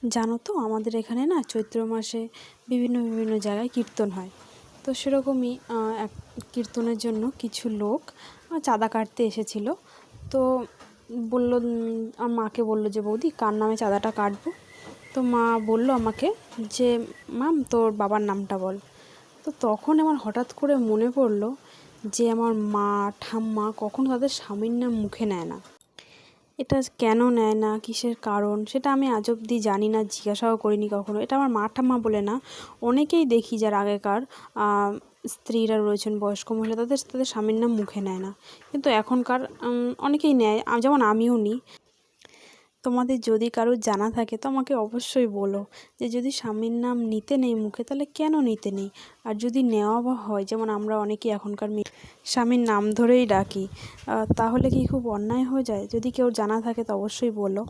জানো তো আমাদের এখানে না চৈত্র মাসে বিভিন্ন জায়গায় কীর্তন হয়। তো সেরকমই এক কীর্তনের জন্য কিছু লোক চাঁদা কাটতে এসেছিল। তো বলল, আমার মাকে বলল যে বৌদি কার নামে চাঁদাটা কাটবো। তো মা বলল আমাকে যে মাম তোর বাবার নামটা বল। তো তখন আমার হঠাৎ করে মনে পড়লো যে আমার মা ঠাম্মা কখনো তাদের স্বামীর নাম মুখে নেয় না। এটা কেন নেয় না, কিসের কারণ, সেটা আমি আজ অবধি জানি না, জিজ্ঞাসাও করিনি কখনো। এটা আমার মা ঠাম্মা বলে না, অনেকেই দেখি যারা আগেকার স্ত্রীরা রয়েছেন, বয়স্ক মহিলা, তাদের তাদের স্বামীর নাম মুখে নেয় না। কিন্তু এখনকার অনেকেই নেয়, যেমন আমিও নিই। তোমাদের যদি কারোর জানা থাকে তো আমাকে অবশ্যই বলো যে যদি স্বামীর নাম নিতে নেই মুখে তাহলে কেন নিতে নেই। আর যদি নেওয়া বা হয়, যেমন আমরা অনেকেই এখনকার স্বামীর নাম ধরেই ডাকি, তাহলে কি খুব অন্যায় হয়ে যায়? যদি কেউ জানা থাকে তো অবশ্যই বলো।